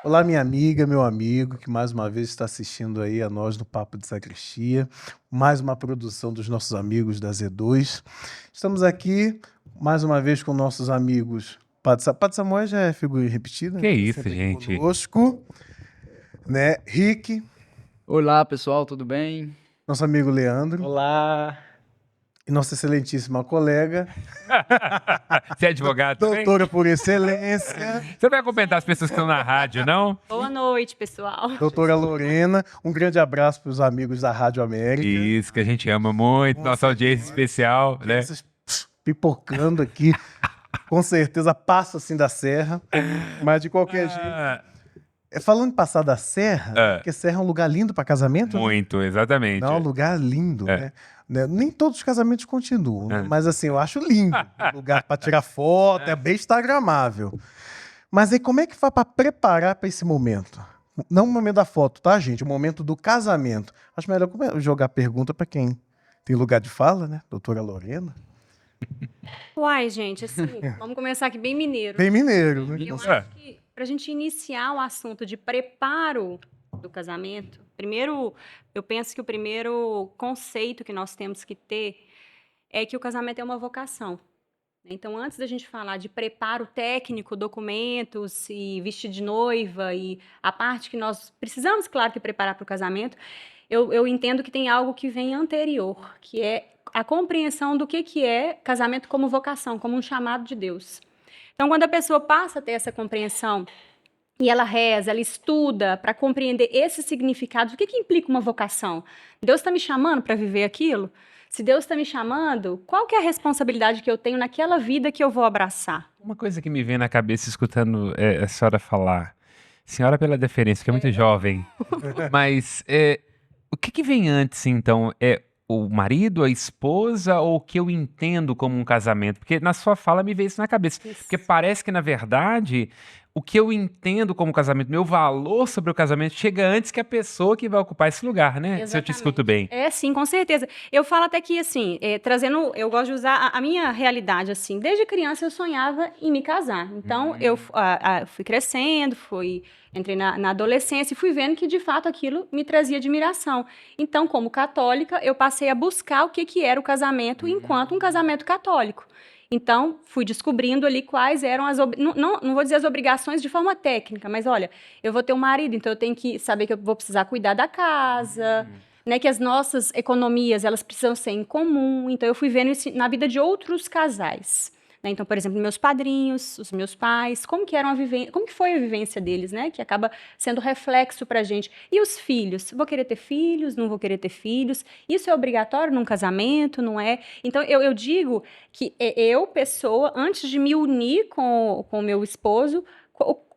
Olá, minha amiga, meu amigo, que mais uma vez está assistindo aí a nós no Papo de Sacristia, mais uma produção dos nossos amigos da Z2. Estamos aqui mais uma vez com nossos amigos. Padre Samuel já é figura repetida, Que né? isso, Sempre aqui gente. conosco, né? Rick, Olá, pessoal, tudo bem? nosso amigo Leandro Olá. e nossa excelentíssima colega, Você é advogado também? doutora por excelência, Você não vai comentar as pessoas que estão na rádio, não? Boa noite, pessoal. doutora Lorena. Um grande abraço para os amigos da Rádio América. Isso, que a gente ama muito, nossa audiência especial, né? Vocês pipocando aqui, com certeza passa assim da serra, mas de qualquer jeito. Ah, Falando em passar da serra, porque serra é um lugar lindo para casamento, né? muito, exatamente. Não, é um lugar lindo, né? Nem todos os casamentos continuam, né? Mas assim, eu acho lindo. Um lugar para tirar foto, é bem instagramável. Mas aí como é que faz para preparar para esse momento? Não o momento da foto, tá, gente? O momento do casamento. Acho melhor jogar a pergunta para quem tem lugar de fala, né? Doutora Lorena. Uai, gente, assim, vamos começar aqui bem mineiro. Bem mineiro, né? Eu acho que para a gente iniciar o assunto de preparo do casamento, primeiro, eu penso que o primeiro conceito que nós temos que ter é que o casamento é uma vocação. Então, antes da gente falar de preparo técnico, documentos e vestir de noiva e a parte que nós precisamos, claro, que preparar para o casamento, eu entendo que tem algo que vem anterior, que é a compreensão do que é casamento como vocação, como um chamado de Deus. Então, quando a pessoa passa a ter essa compreensão e ela reza, ela estuda para compreender esse significado, o que implica uma vocação? Deus está me chamando para viver aquilo? Se Deus está me chamando, qual que é a responsabilidade que eu tenho naquela vida que eu vou abraçar? Uma coisa que me vem na cabeça escutando a senhora falar, senhora pela deferência, que é muito jovem, mas o que vem antes, então? É o marido, a esposa ou o que eu entendo como um casamento? Porque na sua fala me veio isso na cabeça. Porque parece que, na verdade, o que eu entendo como casamento, meu valor sobre o casamento, chega antes que a pessoa que vai ocupar esse lugar, né? Exatamente. Se eu te escuto bem. É, sim, com certeza. Eu falo até que, assim, trazendo, eu gosto de usar a minha realidade, assim. Desde criança eu sonhava em me casar. Então, eu fui crescendo, entrei na adolescência e fui vendo que, de fato, aquilo me trazia admiração. Então, como católica, eu passei a buscar o que era o casamento enquanto um casamento católico. Então, fui descobrindo ali quais eram não vou dizer as obrigações de forma técnica, mas olha, eu vou ter um marido, então eu tenho que saber que eu vou precisar cuidar da casa, né, que as nossas economias, elas precisam ser em comum. Então, eu fui vendo isso na vida de outros casais. Né? Então, por exemplo, meus padrinhos, os meus pais, como que foi a vivência deles, né? Que acaba sendo reflexo pra gente. E os filhos? Vou querer ter filhos? Não vou querer ter filhos? Isso é obrigatório num casamento? Não é? Então, eu digo que eu, pessoa, antes de me unir com o meu esposo,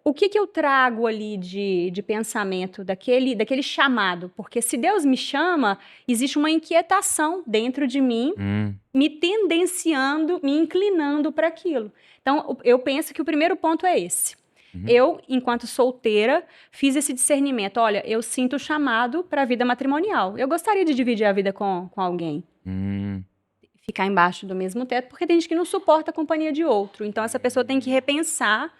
o que eu trago ali de pensamento, daquele chamado? Porque se Deus me chama, existe uma inquietação dentro de mim, me tendenciando, me inclinando para aquilo. Então, eu penso que o primeiro ponto é esse. Eu, enquanto solteira, fiz esse discernimento. Olha, eu sinto o chamado para a vida matrimonial. Eu gostaria de dividir a vida com alguém. Ficar embaixo do mesmo teto, porque tem gente que não suporta a companhia de outro. Então, essa pessoa tem que repensar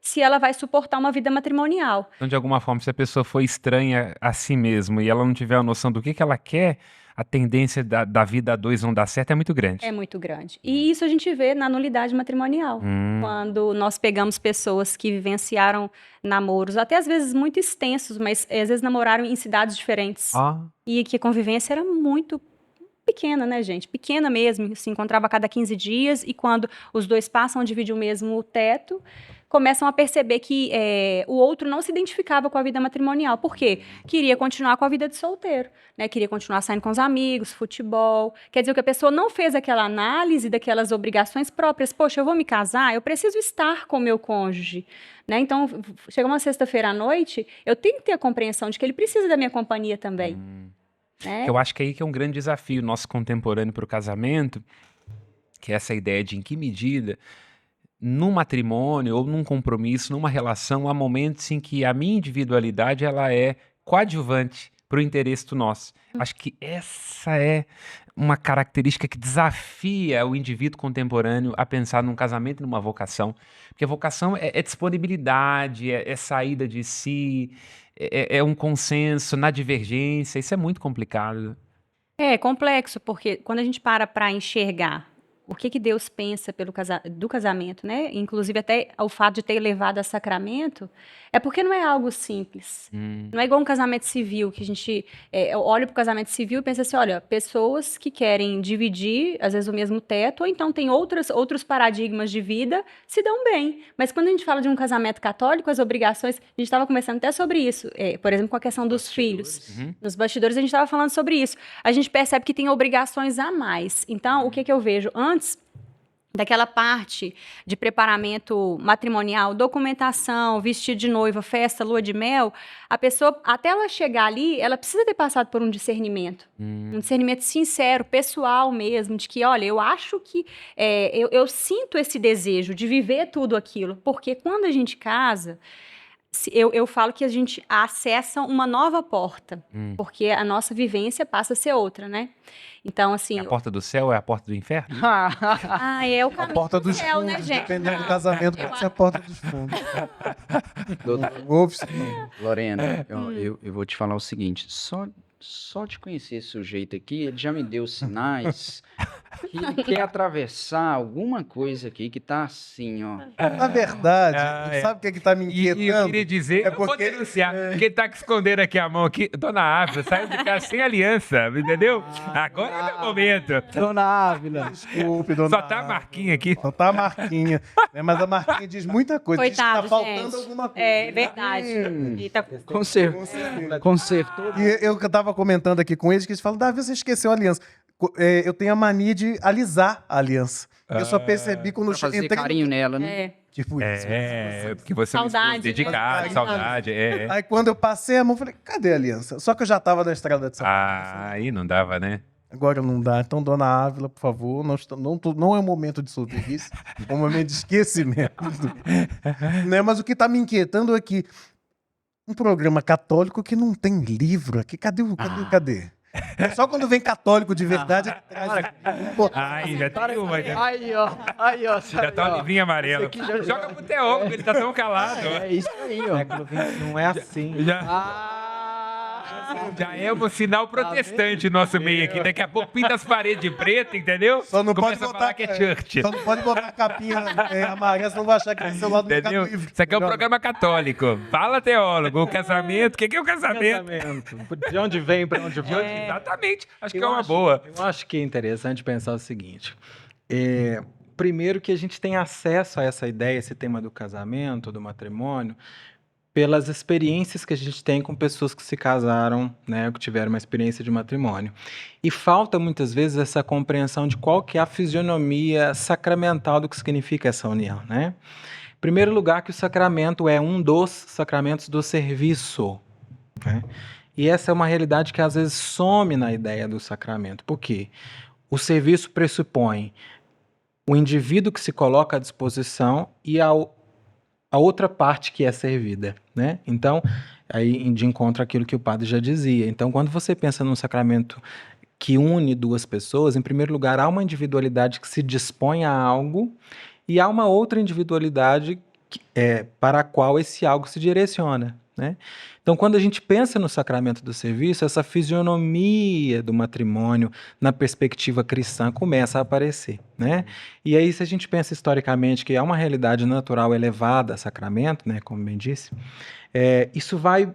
se ela vai suportar uma vida matrimonial. Então, de alguma forma, se a pessoa for estranha a si mesma e ela não tiver a noção do que ela quer, a tendência da vida a dois não dar certo é muito grande. É muito grande. E isso a gente vê na nulidade matrimonial. Quando nós pegamos pessoas que vivenciaram namoros, até às vezes muito extensos, mas às vezes namoraram em cidades diferentes. E que a convivência era muito pequena, né, gente? Pequena mesmo. Se encontrava a cada 15 dias e quando os dois passam a dividir o mesmo teto, começam a perceber que o outro não se identificava com a vida matrimonial. Por quê? Queria continuar com a vida de solteiro, né? Queria continuar saindo com os amigos, futebol. Quer dizer que a pessoa não fez aquela análise daquelas obrigações próprias. Poxa, eu vou me casar, eu preciso estar com o meu cônjuge, né? Então, chega uma sexta-feira à noite, eu tenho que ter a compreensão de que ele precisa da minha companhia também. Né? Eu acho que aí que é um grande desafio nosso contemporâneo para o casamento, que é essa ideia de em que medida, num matrimônio ou num compromisso, numa relação, há momentos em que a minha individualidade ela é coadjuvante pro interesse do nosso. Acho que essa é uma característica que desafia o indivíduo contemporâneo a pensar num casamento e numa vocação. Porque a vocação é disponibilidade, é saída de si, é um consenso na divergência. Isso é muito complicado. É complexo, porque quando a gente para enxergar o que Deus pensa do casamento, né? Inclusive até o fato de ter levado a sacramento, é porque não é algo simples. Não é igual um casamento civil, que a gente olha para o casamento civil e pensa assim, olha, pessoas que querem dividir, às vezes, o mesmo teto, ou então tem outros paradigmas de vida, se dão bem. Mas quando a gente fala de um casamento católico, as obrigações, a gente estava conversando até sobre isso, por exemplo, com a questão dos filhos. Nos bastidores a gente estava falando sobre isso. A gente percebe que tem obrigações a mais. Então, o que eu vejo? Antes daquela parte de preparamento matrimonial, documentação, vestido de noiva, festa, lua de mel, a pessoa, até ela chegar ali, ela precisa ter passado por um discernimento sincero, pessoal mesmo, de que, olha, eu acho que, eu sinto esse desejo de viver tudo aquilo, porque quando a gente casa, eu falo que a gente acessa uma nova porta, porque a nossa vivência passa a ser outra, né? Então, assim... É a porta do céu ou é a porta do inferno? É o caminho A porta do dos céu, fundos, né, gente? dependendo do casamento, pode ser a porta dos fundos. Lorena, eu vou te falar o seguinte, só de conhecer esse sujeito aqui, ele já me deu sinais que ele quer atravessar alguma coisa aqui que tá assim, ó. Na verdade, sabe o que tá me E eu inquietando? queria dizer, eu vou denunciar, quem tá escondendo aqui a mão aqui, Dona Ávila, saiu de casa sem aliança, entendeu? Agora é o meu momento. Dona Ávila. Desculpe, dona Só tá a marquinha aqui. Só tá a marquinha. Né? Mas a marquinha diz muita coisa. Coitado, diz que tá faltando gente. alguma coisa. É verdade. E tá... Consertou. E eu tava comentando aqui com eles que eles falam, Davi, você esqueceu a aliança. Eu tenho a mania de alisar a aliança. Eu só percebi quando eu Fazer entrei carinho nela, né? Tipo isso. Porque você é um Saudade, esposo dedicado, né? saudade. Aí quando eu passei a mão, eu falei, cadê a aliança? Só que eu já tava na estrada de São Paulo. Aí não dava, né? Agora não dá. Então, dona Ávila, por favor, não é um momento de solteirice, é um momento de esquecimento. Né? Mas o que tá me inquietando é que um programa católico que não tem livro aqui, cadê? Só quando vem católico de verdade, é que traz. Ai, já tem uma. Aí, ó. Já tá o livrinho amarelo. Esse aqui já- Joga pro teólogo, ele tá tão calado. É isso aí, ó. Não é assim. Já é um sinal protestante nosso meio aqui. Daqui a pouco pinta as paredes de preto, entendeu? Só não Começa pode a botar falar que é church. Só não pode botar capinha amarela, senão vai achar que é seu lado do Entendeu? Mercado Livre. Isso aqui é um programa católico. Fala, teólogo. O casamento. O que é o casamento? De onde vem, para onde vai? Exatamente. Acho que é uma boa. Eu acho que é interessante pensar o seguinte. Primeiro que a gente tem acesso a essa ideia, esse tema do casamento, do matrimônio, pelas experiências que a gente tem com pessoas que se casaram, né, que tiveram uma experiência de matrimônio. E falta muitas vezes essa compreensão de qual que é a fisionomia sacramental do que significa essa união, né? Em primeiro lugar, que o sacramento é um dos sacramentos do serviço, né? E essa é uma realidade que às vezes some na ideia do sacramento. Por quê? O serviço pressupõe o indivíduo que se coloca à disposição e a outra parte que é servida, né? Então, aí de encontro àquilo que o padre já dizia. Então, quando você pensa num sacramento que une duas pessoas, em primeiro lugar, há uma individualidade que se dispõe a algo e há uma outra individualidade para a qual esse algo se direciona, né? Então, quando a gente pensa no sacramento do serviço, essa fisionomia do matrimônio na perspectiva cristã começa a aparecer, né? E aí, se a gente pensa historicamente que há uma realidade natural elevada a sacramento, né, como bem disse, isso vai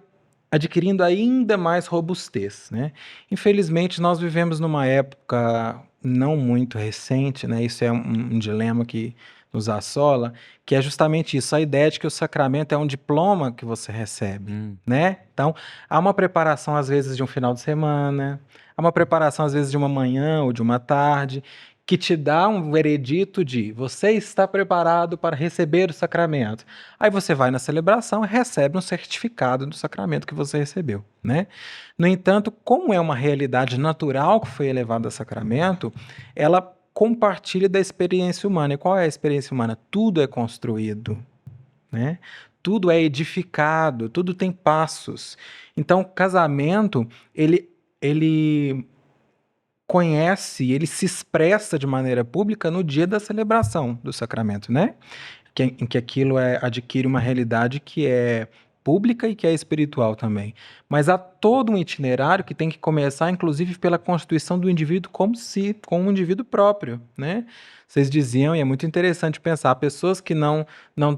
adquirindo ainda mais robustez, né? Infelizmente, nós vivemos numa época não muito recente, né? Isso é um dilema que nos assola, que é justamente isso, a ideia de que o sacramento é um diploma que você recebe, né? Então, há uma preparação, às vezes, de um final de semana, há uma preparação, às vezes, de uma manhã ou de uma tarde, que te dá um veredito de você está preparado para receber o sacramento. Aí você vai na celebração e recebe um certificado do sacramento que você recebeu, né? No entanto, como é uma realidade natural que foi elevada a sacramento, ela compartilha da experiência humana. E qual é a experiência humana? Tudo é construído, né? tudo é edificado, tudo tem passos. Então, o casamento, ele conhece, ele se expressa de maneira pública no dia da celebração do sacramento, né? Em que aquilo adquire uma realidade que é pública e que é espiritual também. Mas há todo um itinerário que tem que começar, inclusive, pela constituição do indivíduo como um indivíduo próprio, né? Vocês diziam, e é muito interessante pensar, pessoas que não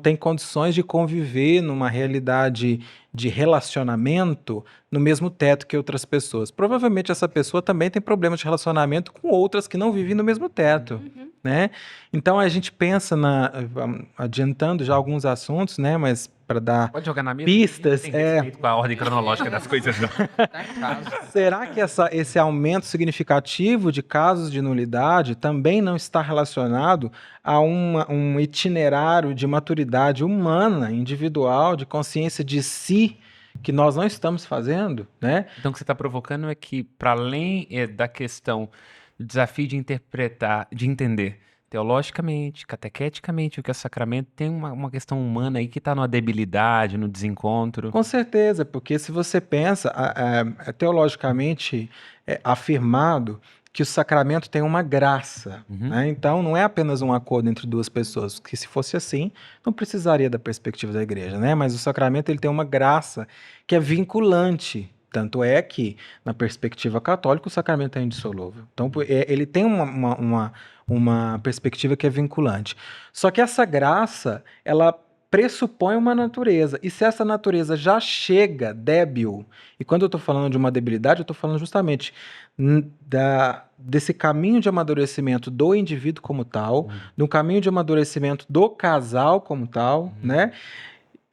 têm condições de conviver numa realidade de relacionamento no mesmo teto que outras pessoas. Provavelmente essa pessoa também tem problemas de relacionamento com outras que não vivem no mesmo teto, né? Então a gente pensa adiantando já alguns assuntos, né? Mas para dar Pode jogar na mesa? pistas, Não tem respeito com a ordem cronológica das coisas, não. Tá em casa. será que esse aumento significativo de casos de nulidade também não está relacionado a um itinerário de maturidade humana, individual, de consciência de si, que nós não estamos fazendo, né? Então, o que você está provocando é que, para além da questão do desafio de interpretar, de entender teologicamente, catequeticamente o que é sacramento, tem uma questão humana aí que está numa debilidade, no desencontro. Com certeza, porque se você pensa, teologicamente afirmado que o sacramento tem uma graça, né? Então não é apenas um acordo entre duas pessoas, que se fosse assim, não precisaria da perspectiva da igreja, né? Mas o sacramento ele tem uma graça que é vinculante. Tanto é que, na perspectiva católica, o sacramento é indissolúvel. Então, ele tem uma perspectiva que é vinculante. Só que essa graça, ela pressupõe uma natureza. E se essa natureza já chega débil, e quando eu estou falando de uma debilidade, eu estou falando justamente desse caminho de amadurecimento do indivíduo como tal, do caminho de amadurecimento do casal como tal, né?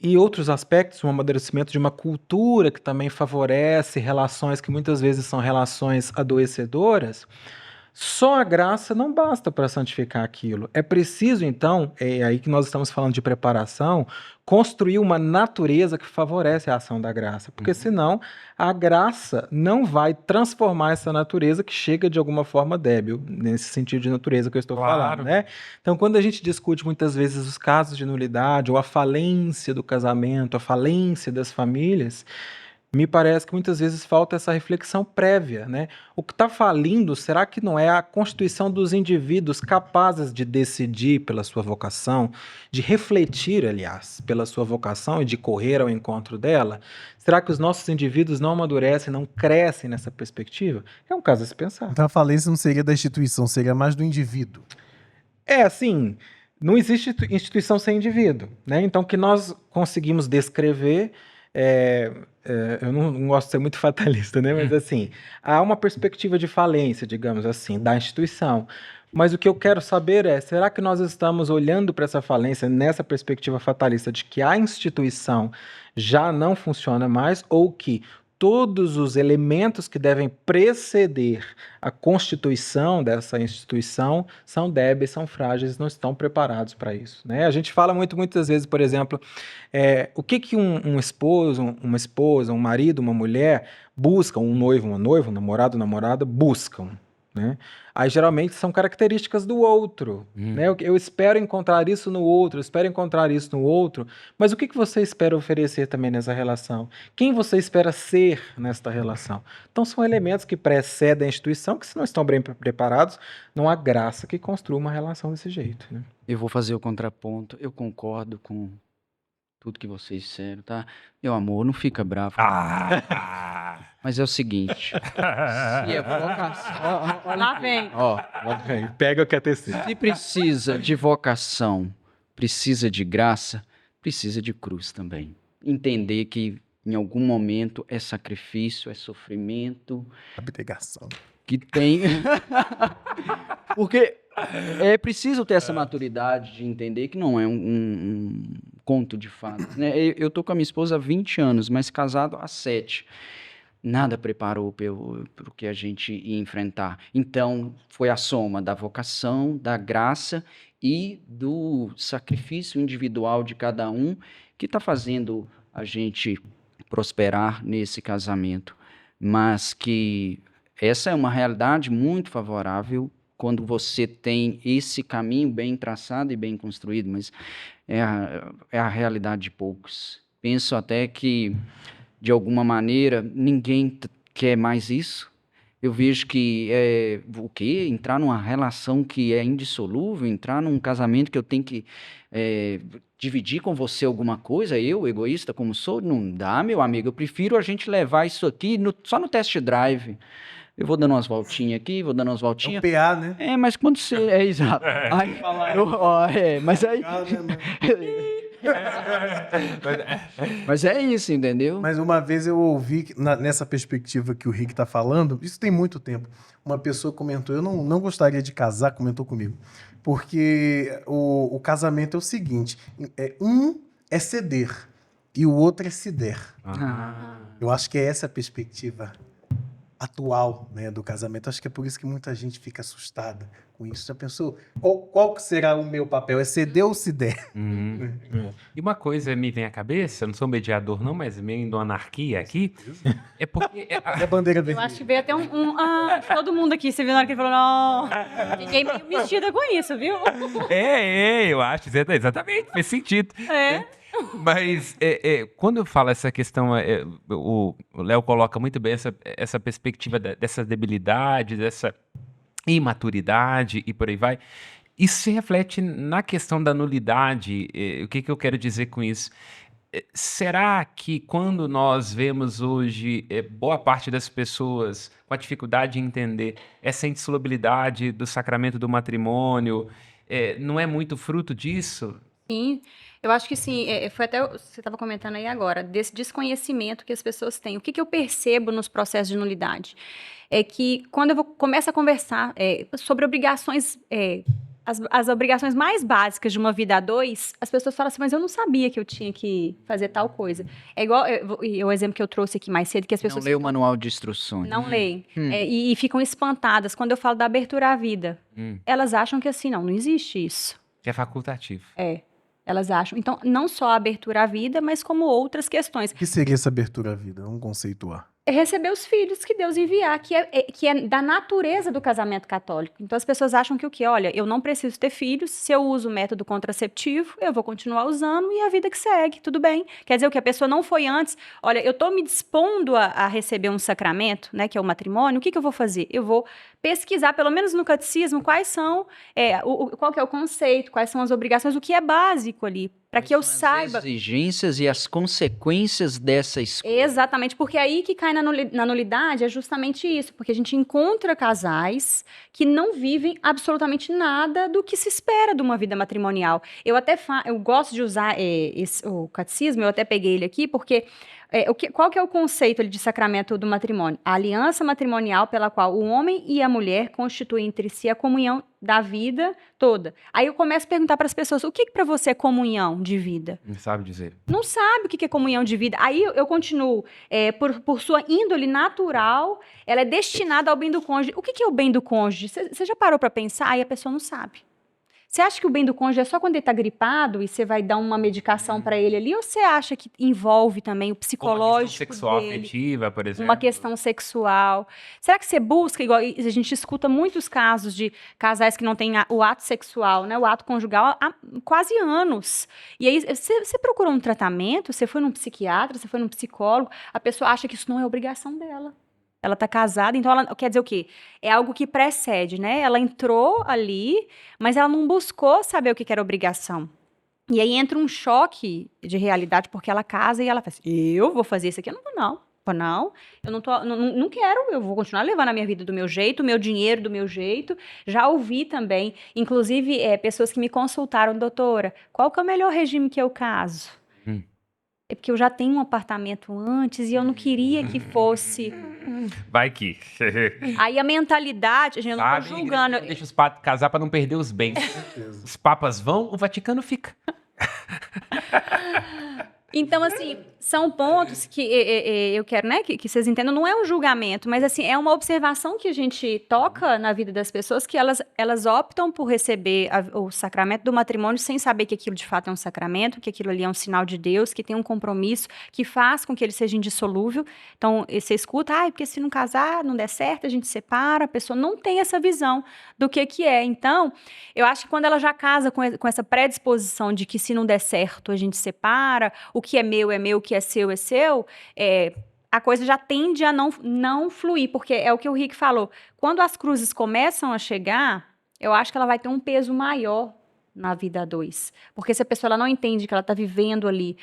E outros aspectos, um amadurecimento de uma cultura que também favorece relações que muitas vezes são relações adoecedoras. Só a graça não basta para santificar aquilo. É preciso, então, é aí que nós estamos falando de preparação, construir uma natureza que favorece a ação da graça. Porque senão a graça não vai transformar essa natureza que chega de alguma forma débil, nesse sentido de natureza que eu estou falando, né? Então, quando a gente discute muitas vezes os casos de nulidade ou a falência do casamento, a falência das famílias, me parece que muitas vezes falta essa reflexão prévia, né? O que está falindo, será que não é a constituição dos indivíduos capazes de decidir pela sua vocação, de refletir, aliás, pela sua vocação e de correr ao encontro dela? Será que os nossos indivíduos não amadurecem, não crescem nessa perspectiva? É um caso a se pensar. Então a falência não seria da instituição, seria mais do indivíduo. Assim, não existe instituição sem indivíduo, né? Então, o que nós conseguimos descrever eu não gosto de ser muito fatalista, né? Mas assim, há uma perspectiva de falência, digamos assim, da instituição. Mas o que eu quero saber será que nós estamos olhando para essa falência nessa perspectiva fatalista de que a instituição já não funciona mais ou que todos os elementos que devem preceder a constituição dessa instituição são débeis, são frágeis, não estão preparados para isso, né? A gente fala muitas vezes, por exemplo, o que um esposo, uma esposa, um marido, uma mulher buscam, um noivo, uma noiva, um namorado, namorada, buscam, né? Aí geralmente são características do outro, né? Eu espero encontrar isso no outro, eu espero encontrar isso no outro, mas o que você espera oferecer também nessa relação? Quem você espera ser nesta relação? Então são elementos que precedem a instituição, que se não estão bem preparados, não há graça que construa uma relação desse jeito, né? Eu vou fazer o contraponto, eu concordo com tudo que vocês disseram, tá? Meu amor, não fica bravo. Mas é o seguinte, se é vocação... Lá vem. Pega o que é tecido. Se precisa de vocação, precisa de graça, precisa de cruz também. Entender que em algum momento é sacrifício, é sofrimento. Abnegação. Que tem... Porque é preciso ter essa maturidade de entender que não é um conto de fadas, né? Eu tô com a minha esposa há 20 anos, mas casado há 7. Nada preparou para o que a gente ia enfrentar. Então, foi a soma da vocação, da graça e do sacrifício individual de cada um que está fazendo a gente prosperar nesse casamento. Mas que essa é uma realidade muito favorável quando você tem esse caminho bem traçado e bem construído, mas é a realidade de poucos. Penso até que, de alguma maneira, ninguém quer mais isso. Eu vejo que o quê? Entrar numa relação que é indissolúvel, entrar num casamento que eu tenho que dividir com você alguma coisa, eu, egoísta como sou, não dá, meu amigo. Eu prefiro a gente levar isso aqui só no test drive. Eu vou dando umas voltinhas aqui, vou dando umas voltinhas. É o PA, né? Mas quando você... exato. Aí, mas aí... Mas é isso, entendeu? Mas uma vez eu ouvi, nessa perspectiva que o Rick tá falando, isso tem muito tempo, uma pessoa comentou, eu não gostaria de casar, comentou comigo, porque o casamento é o seguinte, um é ceder e o outro é ceder. Eu acho que é essa a perspectiva atual, né, do casamento. Acho que é por isso que muita gente fica assustada com isso. Já pensou? Qual que será o meu papel? É ceder ou ceder? E uma coisa me vem à cabeça, eu não sou mediador não, mas meio de uma anarquia aqui, é porque... É a bandeira Eu vermelha. acho que veio até todo mundo aqui, você viu na hora que ele falou, não, fiquei meio mexida com isso, viu? Eu acho, exatamente, fez sentido. É. Mas quando eu falo essa questão, o Léo coloca muito bem essa perspectiva dessa debilidade, dessa imaturidade e por aí vai. Isso se reflete na questão da nulidade. O que eu quero dizer com isso? Será que quando nós vemos hoje boa parte das pessoas com a dificuldade de entender essa indissolubilidade do sacramento do matrimônio, não é muito fruto disso? Sim, eu acho que sim. Foi até você estava comentando aí agora, desse desconhecimento que as pessoas têm. O que eu percebo nos processos de nulidade? É que quando eu começo a conversar sobre obrigações, as obrigações mais básicas de uma vida a dois, as pessoas falam assim, mas eu não sabia que eu tinha que fazer tal coisa. É igual o exemplo que eu trouxe aqui mais cedo, que as pessoas... Não lê o manual de instruções. Não leem. E ficam espantadas quando eu falo da abertura à vida. Elas acham que assim, não existe isso. Que é facultativo. Elas acham. Então, não só a abertura à vida, mas como outras questões. O que seria essa abertura à vida? Vamos conceituar. É receber os filhos que Deus enviar, que é da natureza do casamento católico. Então, as pessoas acham que o quê? Olha, eu não preciso ter filhos, se eu uso o método contraceptivo, eu vou continuar usando e a vida que segue, tudo bem. Quer dizer, o que a pessoa não foi antes, olha, eu estou me dispondo a receber um sacramento, né, que é o matrimônio, o que eu vou fazer? Eu vou pesquisar, pelo menos no catecismo, quais são, qual que é o conceito, quais são as obrigações, o que é básico ali, para que eu saiba. As exigências e as consequências dessa escolha. Exatamente, porque aí que cai na nulidade é justamente isso, porque a gente encontra casais que não vivem absolutamente nada do que se espera de uma vida matrimonial. Eu gosto de usar o catecismo, eu até peguei ele aqui, porque qual que é o conceito de sacramento do matrimônio? A aliança matrimonial pela qual o homem e a mulher constituem entre si a comunhão da vida toda. Aí eu começo a perguntar para as pessoas, o que para você é comunhão de vida? Não sabe dizer. Não sabe o que é comunhão de vida. Aí eu continuo, por sua índole natural, ela é destinada ao bem do cônjuge. O que é o bem do cônjuge? Você já parou para pensar? Aí a pessoa não sabe. Você acha que o bem do cônjuge é só quando ele está gripado e você vai dar uma medicação para ele ali? Ou você acha que envolve também o psicológico uma questão sexual dele? afetiva, por exemplo. Uma questão sexual. Será que você busca, igual a gente escuta muitos casos de casais que não têm o ato sexual, né, o ato conjugal há quase anos. E aí você procurou um tratamento, você foi num psiquiatra, você foi num psicólogo, a pessoa acha que isso não é obrigação dela. Ela está casada, então ela quer dizer o quê? É algo que precede, né? Ela entrou ali, mas ela não buscou saber o que era obrigação. E aí entra um choque de realidade, porque ela casa e ela fala assim, eu vou fazer isso aqui? Eu não vou, não. Eu não quero, eu vou continuar levando a minha vida do meu jeito, o meu dinheiro do meu jeito. Já ouvi também, inclusive, pessoas que me consultaram, doutora, qual que é o melhor regime que eu caso? É porque eu já tenho um apartamento antes e eu não queria que fosse... Vai que... Aí a mentalidade, gente, eu não tô julgando. Deixa os papas casar para não perder os bens. Os papas vão, o Vaticano fica. Então, assim, são pontos que eu quero, né, que vocês entendam, não é um julgamento, mas assim, é uma observação que a gente toca na vida das pessoas, que elas optam por receber o sacramento do matrimônio sem saber que aquilo de fato é um sacramento, que aquilo ali é um sinal de Deus, que tem um compromisso, que faz com que ele seja indissolúvel. Então, você escuta, porque se não casar, não der certo, a gente separa, a pessoa não tem essa visão do que é. Então, eu acho que quando ela já casa com essa predisposição de que se não der certo, a gente separa, o que é meu, o que é seu, a coisa já tende a não fluir, porque é o que o Rick falou. Quando as cruzes começam a chegar, eu acho que ela vai ter um peso maior na vida a dois. Porque se a pessoa ela não entende que ela está vivendo ali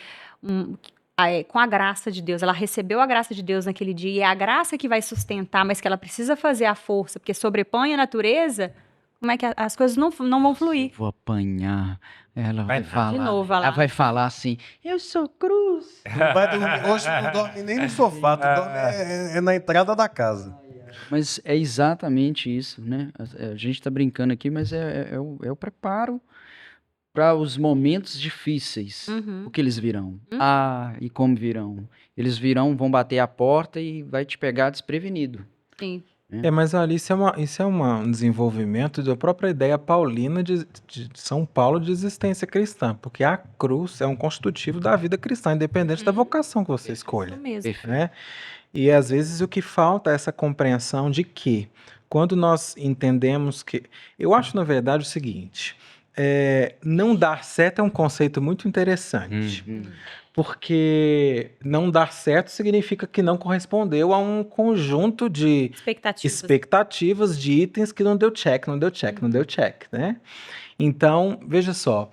com a graça de Deus, ela recebeu a graça de Deus naquele dia, e é a graça que vai sustentar, mas que ela precisa fazer a força, porque sobrepõe a natureza, como é que as coisas não vão fluir? Vou apanhar. Ela vai falar. De novo, ela vai falar assim: eu sou cruz. Hoje não dorme nem no sofá, tu dorme na entrada da casa. Mas é exatamente isso, né? A gente está brincando aqui, mas é o preparo para os momentos difíceis. O que eles virão? E como virão? Eles virão, vão bater a porta e vai te pegar desprevenido. Sim. Mas ali isso é um desenvolvimento da própria ideia paulina de São Paulo de existência cristã, porque a cruz é um constitutivo da vida cristã, independente da vocação que você escolha. Isso mesmo. Né? E às vezes o que falta é essa compreensão de que, quando nós entendemos que... Eu acho, na verdade, o seguinte, não dar certo é um conceito muito interessante. Porque não dar certo significa que não correspondeu a um conjunto de expectativas de itens que não deu check, né? Então, veja só,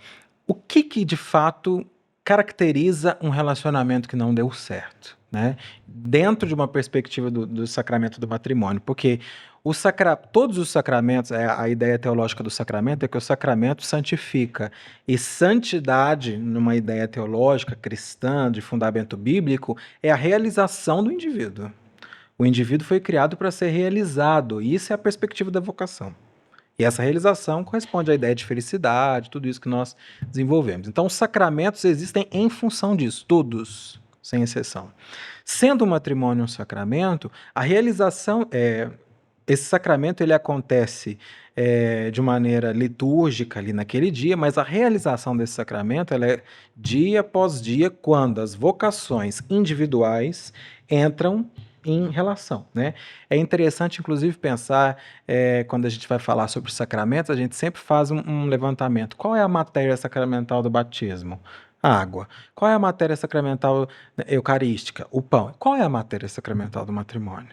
o que de fato caracteriza um relacionamento que não deu certo, né? Dentro de uma perspectiva do sacramento do matrimônio, porque todos os sacramentos, a ideia teológica do sacramento é que o sacramento santifica, e santidade, numa ideia teológica cristã de fundamento bíblico, é a realização do indivíduo. O indivíduo foi criado para ser realizado, e isso é a perspectiva da vocação. E essa realização corresponde à ideia de felicidade, tudo isso que nós desenvolvemos. Então, os sacramentos existem em função disso, todos, sem exceção. Sendo o matrimônio um sacramento, a realização esse sacramento ele acontece de maneira litúrgica ali naquele dia, mas a realização desse sacramento ela é dia após dia, quando as vocações individuais entram em relação, né? É interessante, inclusive, pensar, quando a gente vai falar sobre os sacramentos, a gente sempre faz um levantamento. Qual é a matéria sacramental do batismo? A água. Qual é a matéria sacramental eucarística? O pão. Qual é a matéria sacramental do matrimônio?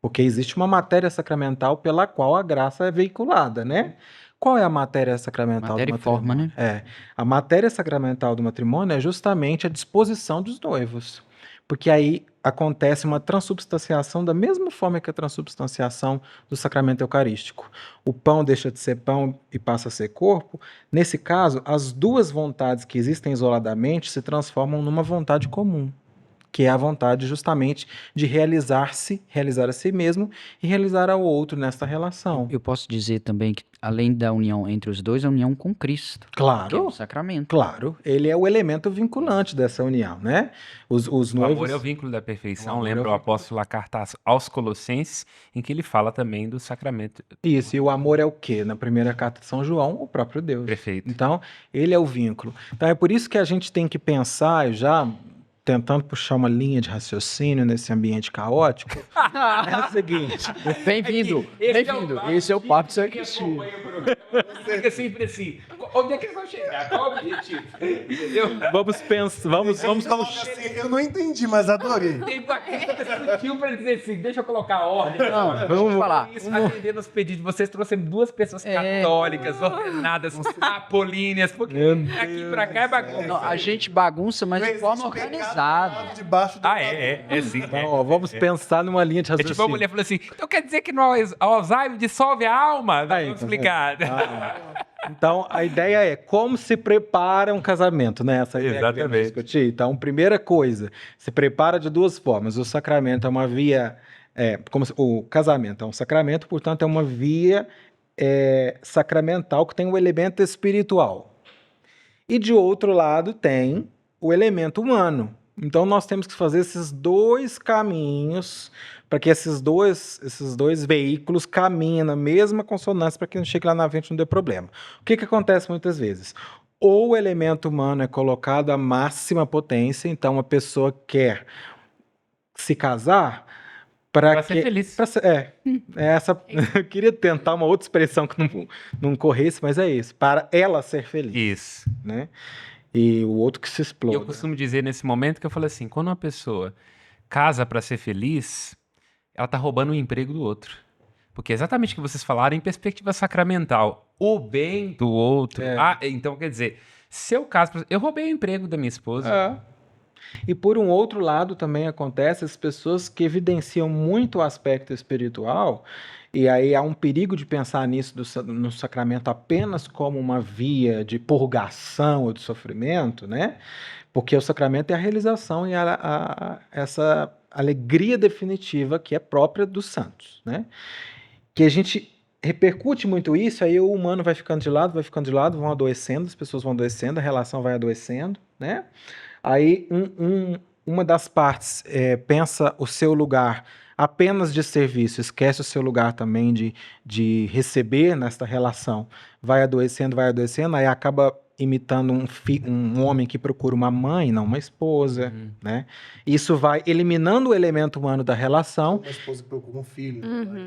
Porque existe uma matéria sacramental pela qual a graça é veiculada, né? Qual é a matéria sacramental do matrimônio? Forma, né? A matéria sacramental do matrimônio é justamente a disposição dos noivos. Porque aí acontece uma transubstanciação da mesma forma que a transubstanciação do sacramento eucarístico. O pão deixa de ser pão e passa a ser corpo. Nesse caso, as duas vontades que existem isoladamente se transformam numa vontade comum, que é a vontade justamente de realizar a si mesmo e realizar ao outro nesta relação. Eu posso dizer também que, além da união entre os dois, a união com Cristo. Claro. Que é o sacramento. Claro, ele é o elemento vinculante dessa união, né? Os noivos... O amor é o vínculo da perfeição. Lembra o apóstolo a carta aos Colossenses, em que ele fala também do sacramento. Isso, e o amor é o quê? Na primeira carta de São João, o próprio Deus. Perfeito. Então, ele é o vínculo. Então, é por isso que a gente tem que pensar, já tentando puxar uma linha de raciocínio nesse ambiente caótico, é o seguinte... Bem-vindo, bem-vindo. Esse é o papo de Cristo. Fica sempre assim, onde é que eles vão chegar? Qual o objetivo? Entendeu? Vamos pensar, vamos Eu não entendi, mas adorei. Tem sutil pra dizer assim, deixa eu colocar a ordem. Não, vamos falar. Isso, atendendo aos pedidos. Vocês trouxeram duas pessoas católicas, ordenadas, apolíneas, porque aqui pra cá é bagunça. Não, a gente bagunça, mas de forma organizada. Debaixo do É sim. Então, ó, vamos pensar numa linha de É raciocínio. tipo a mulher falou assim, então quer dizer que no Alzheimer dissolve a alma? Vamos explicar. Então, a ideia é como se prepara um casamento, né? Essa ideia que vamos discutir. Então, primeira coisa, se prepara de duas formas. O sacramento é uma via... o casamento é um sacramento, portanto, é uma via sacramental que tem um elemento espiritual. E, de outro lado, tem o elemento humano, Então nós temos que fazer esses 2 caminhos para que esses dois veículos caminhem na mesma consonância para que não chegue lá na frente e não dê problema. O que acontece muitas vezes? Ou o elemento humano é colocado à máxima potência, então a pessoa quer se casar para ser feliz. Eu queria tentar uma outra expressão que não corresse, mas é isso, para ela ser feliz. Isso. Né? E o outro que se exploda. Eu costumo dizer nesse momento que eu falo assim, quando uma pessoa casa para ser feliz, ela tá roubando o emprego do outro. Porque é exatamente o que vocês falaram em perspectiva sacramental. O bem do outro. Então, quer dizer, se eu caso... Eu roubei o emprego da minha esposa. E por um outro lado também acontece as pessoas que evidenciam muito o aspecto espiritual, e aí há um perigo de pensar nisso no sacramento apenas como uma via de purgação ou de sofrimento, né? Porque o sacramento é a realização e essa alegria definitiva que é própria dos santos, né? Que a gente repercute muito isso, aí o humano vai ficando de lado, vão adoecendo, as pessoas vão adoecendo, a relação vai adoecendo, né? Aí uma das partes pensa o seu lugar apenas de serviço, esquece o seu lugar também de receber nesta relação, vai adoecendo, aí acaba imitando um homem que procura uma mãe, não uma esposa, né? Isso vai eliminando o elemento humano da relação. Uma esposa que procura um filho.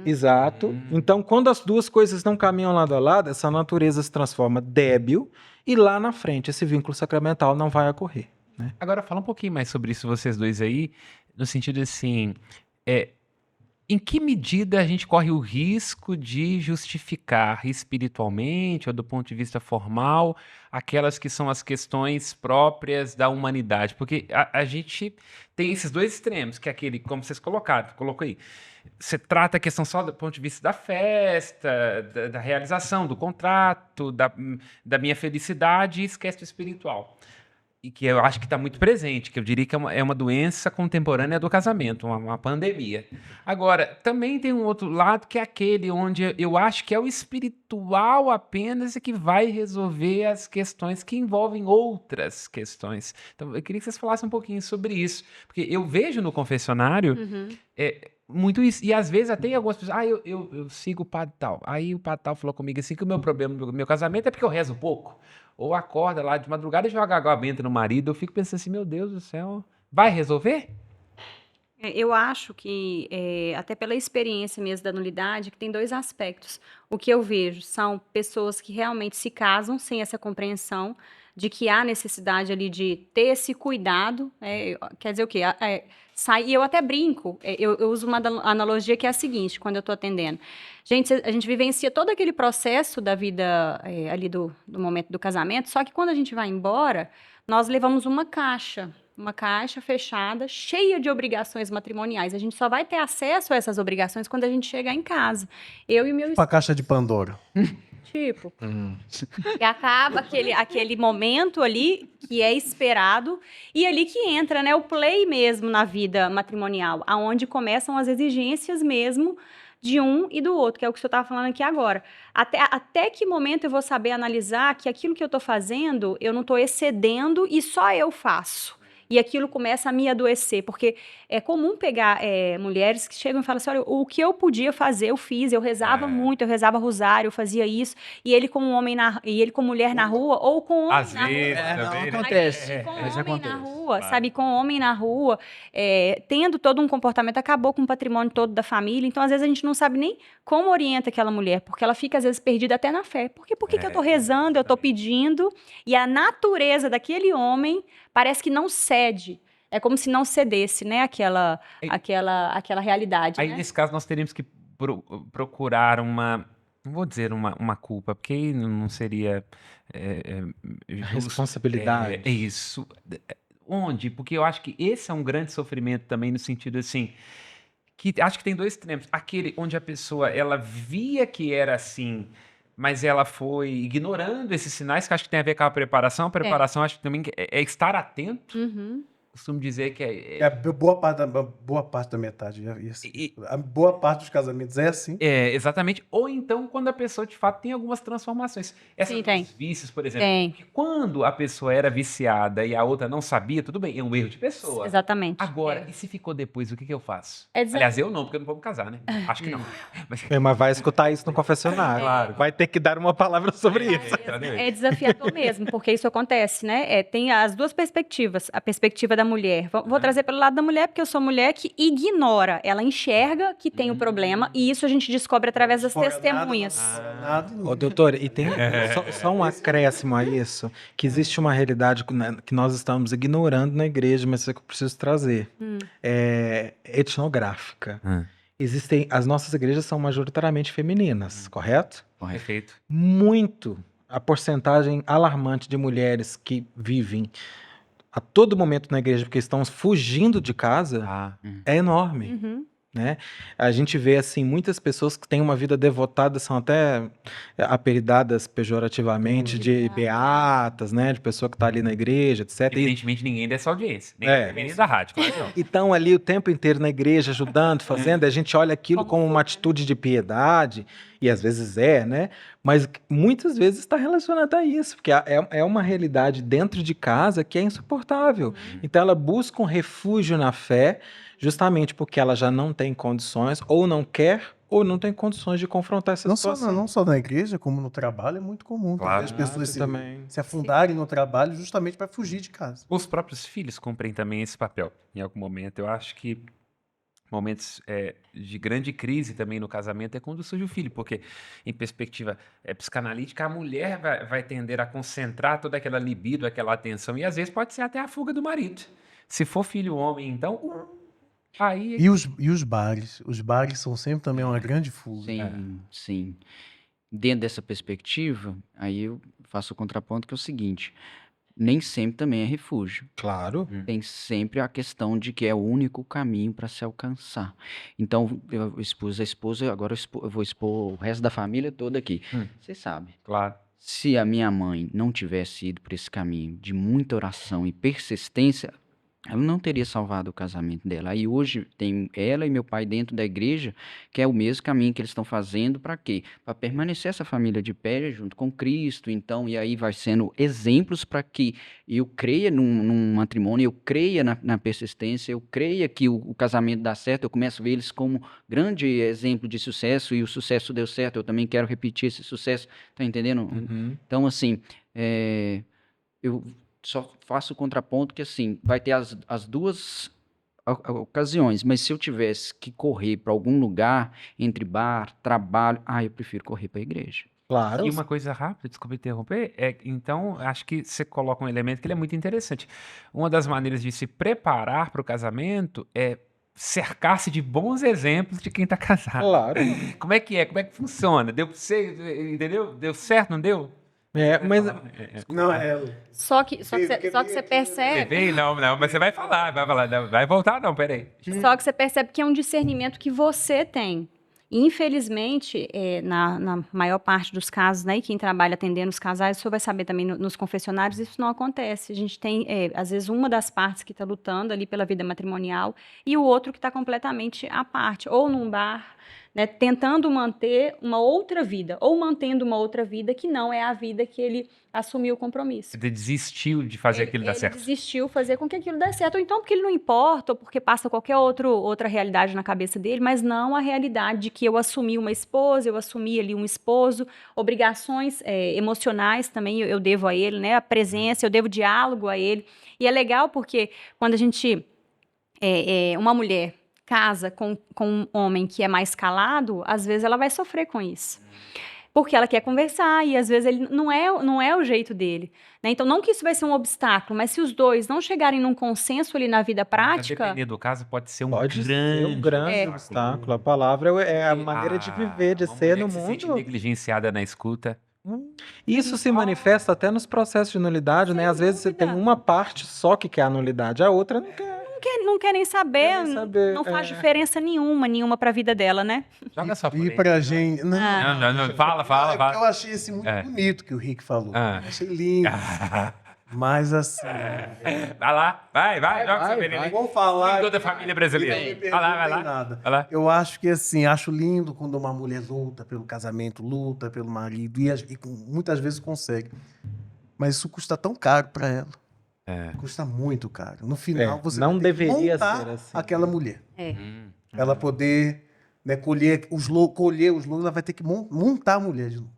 Exato. Então, quando as duas coisas não caminham lado a lado, essa natureza se transforma débil e lá na frente esse vínculo sacramental não vai ocorrer. Né? Agora, fala um pouquinho mais sobre isso, vocês dois aí, no sentido assim, em que medida a gente corre o risco de justificar espiritualmente ou do ponto de vista formal aquelas que são as questões próprias da humanidade? Porque a gente tem esses 2 extremos, que é aquele, como vocês colocou aí, você trata a questão só do ponto de vista da festa, da realização, do contrato, da minha felicidade e esquece o espiritual. E que eu acho que está muito presente, que eu diria que é uma doença contemporânea do casamento, uma pandemia. Agora, também tem um outro lado que é aquele onde eu acho que é o espiritual apenas e que vai resolver as questões que envolvem outras questões. Então, eu queria que vocês falassem um pouquinho sobre isso, porque eu vejo no confessionário muito isso, e às vezes até algumas pessoas, eu sigo o padre tal, aí o padre tal falou comigo assim que o meu problema no meu casamento é porque eu rezo pouco. Ou acorda lá de madrugada e joga água benta no marido, eu fico pensando assim, meu Deus do céu, vai resolver? Eu acho que, até pela experiência mesmo da nulidade, que tem 2 aspectos. O que eu vejo são pessoas que realmente se casam sem essa compreensão de que há necessidade ali de ter esse cuidado, quer dizer o quê? E eu até brinco, eu uso uma analogia que é a seguinte, quando eu estou atendendo. Gente, a gente vivencia todo aquele processo da vida ali do momento do casamento, só que quando a gente vai embora, nós levamos uma caixa fechada, cheia de obrigações matrimoniais. A gente só vai ter acesso a essas obrigações quando a gente chegar em casa. Eu e o meu Tipo a caixa de Pandora. Tipo, e acaba aquele momento ali que é esperado e ali que entra, né, o play mesmo na vida matrimonial, aonde começam as exigências mesmo de um e do outro, que é o que o senhor estava falando aqui agora. Até que momento eu vou saber analisar que aquilo que eu estou fazendo, eu não estou excedendo e só eu faço. E aquilo começa a me adoecer, porque é comum pegar mulheres que chegam e falam assim, olha, o que eu podia fazer, eu fiz, eu rezava muito, eu rezava rosário, eu fazia isso, e ele como mulher na rua, ou com homem na rua. Não acontece. Com homem na rua, sabe, com homem na rua, tendo todo um comportamento, acabou com o patrimônio todo da família, então às vezes a gente não sabe nem como orienta aquela mulher, porque ela fica às vezes perdida até na fé. Por que eu tô rezando, eu tô pedindo, e a natureza daquele homem parece que não cede. É como se não cedesse, né, aquela realidade. Aí, né? nesse caso, nós teríamos que procurar não vou dizer uma culpa, porque aí não seria Responsabilidade. É isso. Onde? Porque eu acho que esse é um grande sofrimento também, no sentido assim, que acho que tem 2 extremos. Aquele onde a pessoa, ela via que era assim, mas ela foi ignorando esses sinais, que acho que tem a ver com a preparação. A preparação, acho que também é estar atento. costumo dizer que Boa parte da metade. A boa parte dos casamentos é assim. exatamente. Ou então quando a pessoa de fato tem algumas transformações. Sim, tem. Os vícios, por exemplo. Tem. Que quando a pessoa era viciada e a outra não sabia, tudo bem, é um erro de pessoa. Exatamente. Agora, e se ficou depois, o que eu faço? É Aliás, eu não, porque eu não vou me casar, né? Acho que não. Mas vai escutar isso no confessionário. Claro. Vai ter que dar uma palavra sobre isso. É desafiador mesmo, porque isso acontece, né? Tem as duas perspectivas. A perspectiva da mulher. Vou trazer pelo lado da mulher, porque eu sou mulher que ignora. Ela enxerga que tem o problema, e isso a gente descobre através das testemunhas. Ô, doutor, e tem só um acréscimo a isso, que existe uma realidade que nós estamos ignorando na igreja, mas isso é que eu preciso trazer. Etnográfica. As nossas igrejas são majoritariamente femininas, correto? Perfeito. Muito. A porcentagem alarmante de mulheres que vivem a todo momento na igreja porque estão fugindo de casa é enorme. Uhum. Né? A gente vê assim muitas pessoas que têm uma vida devotada, são até apelidadas pejorativamente de beatas, né? De pessoa que está ali na igreja, etc. Evidentemente ninguém dessa audiência, nem da rádio, claro que não. E estão ali o tempo inteiro na igreja, ajudando, fazendo, a gente olha aquilo como uma atitude de piedade, e às vezes né? Mas muitas vezes está relacionado a isso, porque é uma realidade dentro de casa que é insuportável. Então ela busca um refúgio na fé, justamente porque ela já não tem condições, ou não quer, ou não tem condições de confrontar essa situação. Não só na igreja, como no trabalho, é muito comum. Claro. As pessoas também. se afundarem no trabalho justamente para fugir de casa. Os próprios filhos cumprem também esse papel, em algum momento. Eu acho que momentos de grande crise também no casamento é quando surge o filho, porque em perspectiva psicanalítica, a mulher vai tender a concentrar toda aquela libido, aquela atenção, e às vezes pode ser até a fuga do marido. Se for filho homem, então... Aí... E os bares? Os bares são sempre também uma grande fuga. Sim. Dentro dessa perspectiva, aí eu faço o contraponto que é o seguinte: nem sempre também é refúgio. Claro. Tem sempre a questão de que é o único caminho para se alcançar. Então, eu expus a esposa, agora eu vou expor o resto da família toda aqui. Você sabe, Claro. se a minha mãe não tivesse ido por esse caminho de muita oração e persistência, ela não teria salvado o casamento dela. Aí hoje tem ela e meu pai dentro da igreja, que é o mesmo caminho que eles estão fazendo para quê? Para permanecer essa família de pé junto com Cristo. Então, e aí vai sendo exemplos para que eu creia num matrimônio, eu creia na persistência, eu creia que o casamento dá certo, eu começo a ver eles como grande exemplo de sucesso, e o sucesso deu certo, eu também quero repetir esse sucesso, tá entendendo? Então, assim, eu só faço o contraponto que, assim, vai ter as duas ocasiões, mas se eu tivesse que correr para algum lugar, entre bar, trabalho, eu prefiro correr para a igreja. Claro. E uma coisa rápida, desculpa interromper, então, acho que você coloca um elemento que ele é muito interessante. Uma das maneiras de se preparar para o casamento é cercar-se de bons exemplos de quem está casado. Claro. Como é que funciona? Deu pra você, entendeu? Deu certo, não deu? Mas Não, Só que você percebe. Você veio? Não, mas você vai falar, não, vai voltar não, peraí. Só que você percebe que é um discernimento que você tem. Infelizmente, na maior parte dos casos, né, e quem trabalha atendendo os casais, o senhor vai saber também nos confessionários, isso não acontece. A gente tem, às vezes, uma das partes que está lutando ali pela vida matrimonial e o outro que está completamente à parte, ou num bar, né, tentando manter uma outra vida, ou mantendo uma outra vida que não é a vida que ele assumiu o compromisso. Você desistiu de fazer aquilo dar certo. Ele desistiu fazer com que aquilo desse certo, ou então porque ele não importa, ou porque passa qualquer outra realidade na cabeça dele, mas não a realidade de que eu assumi uma esposa, eu assumi ali um esposo, obrigações emocionais também eu devo a ele, né, a presença, eu devo diálogo a ele. E é legal porque quando a gente, uma mulher casa com um homem que é mais calado, às vezes ela vai sofrer com isso. Porque ela quer conversar e às vezes ele não é o jeito dele. Né? Então, não que isso vai ser um obstáculo, mas se os dois não chegarem num consenso ali na vida prática... Depender do caso, pode ser um grande obstáculo. A palavra é a maneira de viver, de ser no mundo. Se sente negligenciada na escuta. Isso se manifesta até nos processos de nulidade, né? Às vezes você tem uma parte só que quer a nulidade, a outra não quer. Não quer nem saber, não faz diferença nenhuma pra vida dela, né? Joga só por E pra gente... Não, fala. Eu achei esse muito bonito que o Rick falou. Achei lindo. Mas assim. Vai lá, vai, joga seu veneno aí. Vamos falar. Toda a família brasileira. Vai lá, vai lá. Nada. Vai lá. Eu acho que assim, acho lindo quando uma mulher luta pelo casamento, luta pelo marido e muitas vezes consegue. Mas isso custa tão caro para ela. Custa muito caro. No final, você não vai ter que deveria montar ser assim. aquela mulher. É. Ela poder, né, colher os louros, ela vai ter que montar a mulher de novo.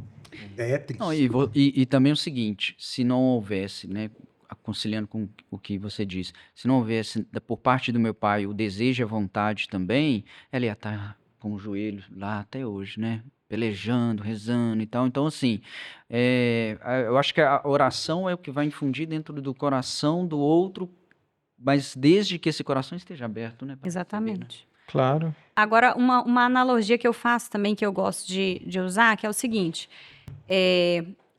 É triste. Não, e também o seguinte, se não houvesse, né, conciliando com o que você disse, se não houvesse por parte do meu pai o desejo e a vontade também, ela ia estar com o joelho lá até hoje, né? Pelejando, rezando e tal. Então, assim, eu acho que a oração é o que vai infundir dentro do coração do outro, mas desde que esse coração esteja aberto, né? pra receber, né? Exatamente. Claro. Agora, uma analogia que eu faço também, que eu gosto de usar, que é o seguinte: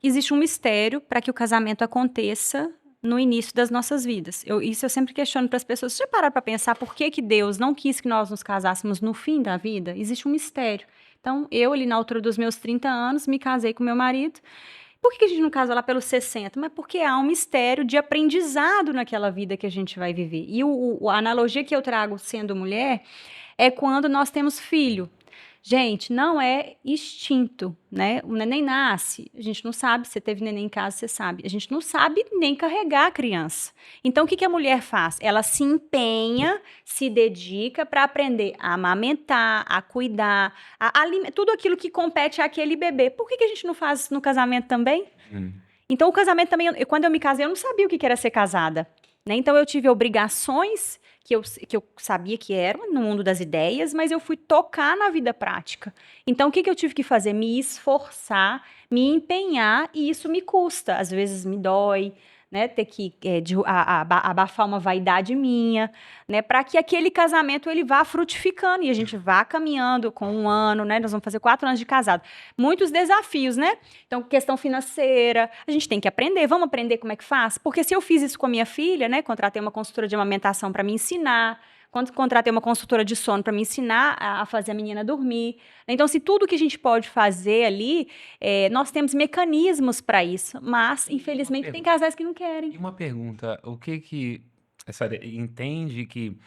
existe um mistério para que o casamento aconteça no início das nossas vidas. Isso eu sempre questiono para as pessoas. Você já pararam para pensar por que Deus não quis que nós nos casássemos no fim da vida? Existe um mistério. Então, eu, ali na altura dos meus 30 anos, me casei com meu marido. Por que a gente não casa lá pelos 60? Mas porque há um mistério de aprendizado naquela vida que a gente vai viver. E a analogia que eu trago sendo mulher é quando nós temos filho. Gente, não é instinto, né? O neném nasce, a gente não sabe, você teve neném em casa, você sabe. A gente não sabe nem carregar a criança. Então, o que a mulher faz? Ela se empenha, se dedica para aprender a amamentar, a cuidar, tudo aquilo que compete àquele bebê. Por que a gente não faz isso no casamento também? Então, o casamento também, quando eu me casei, eu não sabia o que era ser casada, né? Então, eu tive obrigações que eu sabia que eram no mundo das ideias, mas eu fui tocar na vida prática. Então, o que eu tive que fazer? Me esforçar, me empenhar, e isso me custa. Às vezes me dói, né? Ter que abafar uma vaidade minha, né? Para que aquele casamento ele vá frutificando e a gente vá caminhando com 1 ano, né? Nós vamos fazer 4 anos de casado. Muitos desafios, né? Então, questão financeira, a gente tem que aprender. Vamos aprender como é que faz? Porque se eu fiz isso com a minha filha, né? Contratei uma consultora de amamentação para me ensinar. Contratei uma consultora de sono para me ensinar a fazer a menina dormir. Então, se tudo que a gente pode fazer ali, nós temos mecanismos para isso, mas, infelizmente, tem casais que não querem. E uma pergunta, o que a senhora entende que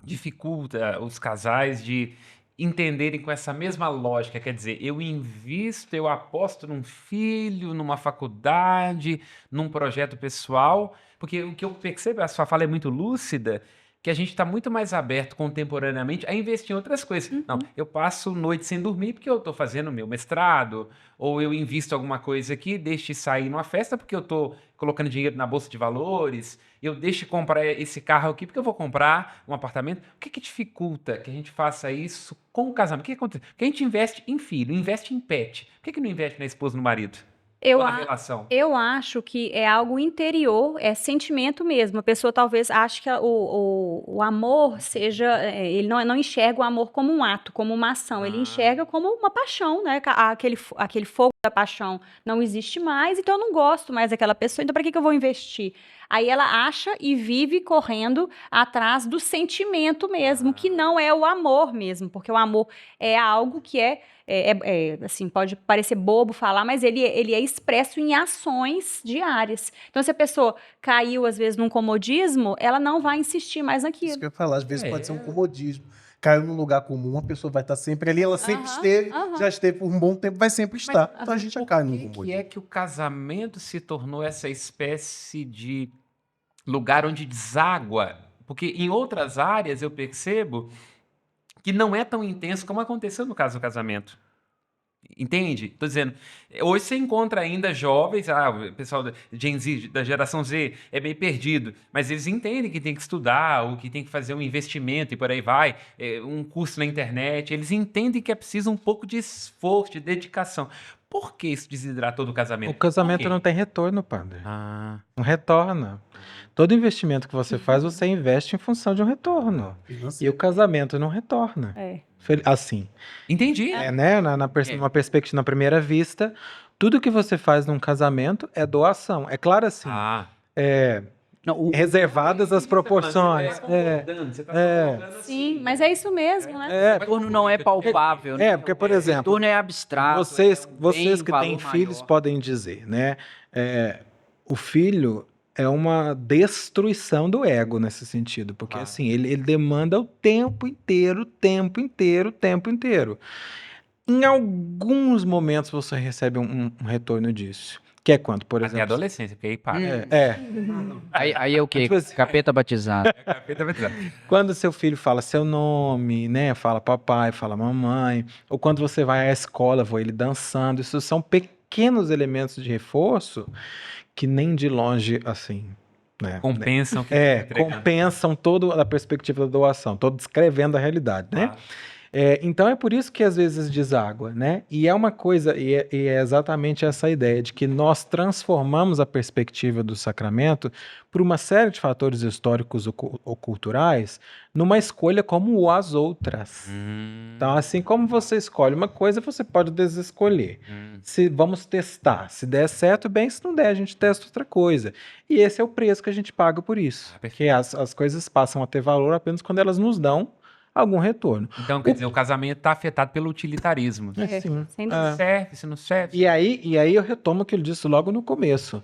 dificulta os casais de entenderem com essa mesma lógica? Quer dizer, eu invisto, eu aposto num filho, numa faculdade, num projeto pessoal, porque o que eu percebo, a sua fala é muito lúcida, que a gente está muito mais aberto contemporaneamente a investir em outras coisas. Não, eu passo noite sem dormir porque eu estou fazendo meu mestrado, ou eu invisto alguma coisa aqui, deixo de sair numa festa porque eu estou colocando dinheiro na bolsa de valores, eu deixo de comprar esse carro aqui porque eu vou comprar um apartamento. O que dificulta que a gente faça isso com o casamento? O que acontece? Porque a gente investe em filho, investe em pet. Por que não investe na esposa e no marido? Eu acho que é algo interior, é sentimento mesmo. A pessoa talvez ache que o amor seja... ele não enxerga o amor como um ato, como uma ação. Ele enxerga como uma paixão, né? Aquele fogo da paixão não existe mais, então eu não gosto mais daquela pessoa, então para que eu vou investir? Aí ela acha e vive correndo atrás do sentimento mesmo, que não é o amor mesmo, porque o amor é algo que assim, pode parecer bobo falar, mas ele é expresso em ações diárias. Então, se a pessoa caiu, às vezes, num comodismo, ela não vai insistir mais naquilo. Isso que eu ia falar, às vezes pode ser um comodismo. Caiu num lugar comum, a pessoa vai estar sempre ali, ela sempre esteve, já esteve por um bom tempo, vai sempre estar. Então a gente já cai num comodismo. Por que é que o casamento se tornou essa espécie de lugar onde deságua? Porque em outras áreas eu percebo que não é tão intenso como aconteceu no caso do casamento. Entende? Tô dizendo, hoje você encontra ainda jovens, o pessoal da Gen Z, da geração Z, é meio perdido, mas eles entendem que tem que estudar, ou que tem que fazer um investimento e por aí vai, um curso na internet, eles entendem que é preciso um pouco de esforço, de dedicação. Por que isso desidratou do casamento? O casamento não tem retorno, padre. Não retorna. Todo investimento que você faz, você investe em função de um retorno. E o casamento não retorna. Assim. Entendi. Né? Numa perspectiva, na primeira vista, tudo que você faz num casamento é doação. É claro assim. Reservadas as proporções. Sim, mas é isso mesmo, né? O retorno não é palpável. Né? Porque, por exemplo, o retorno é abstrato. Vocês que têm filhos podem dizer, né? O filho, é uma destruição do ego nesse sentido, porque assim, ele demanda o tempo inteiro, tempo inteiro, tempo inteiro. Em alguns momentos você recebe um retorno disso, que é quando, por Até a exemplo... adolescência, porque aí para. Aí é o quê? Tipo assim- Capeta batizado. Quando seu filho fala seu nome, né? Fala papai, fala mamãe, ou quando você vai à escola, vê ele dançando, isso são pequenos elementos de reforço que nem de longe, assim, né? Compensam o que tá entregando. Compensam toda a perspectiva da doação, tô descrevendo a realidade, né? Ah, Então é por isso que às vezes deságua, né? E é uma coisa, e é exatamente essa ideia de que nós transformamos a perspectiva do sacramento por uma série de fatores históricos ou culturais numa escolha como as outras. Então, assim como você escolhe uma coisa, você pode desescolher. Se vamos testar, se der certo, bem, se não der, a gente testa outra coisa. E esse é o preço que a gente paga por isso. Porque as coisas passam a ter valor apenas quando elas nos dão algum retorno. Então, quer dizer, o casamento está afetado pelo utilitarismo. Sim. Sem dúvida. Serve, se não serve. E aí eu retomo o que ele disse logo no começo.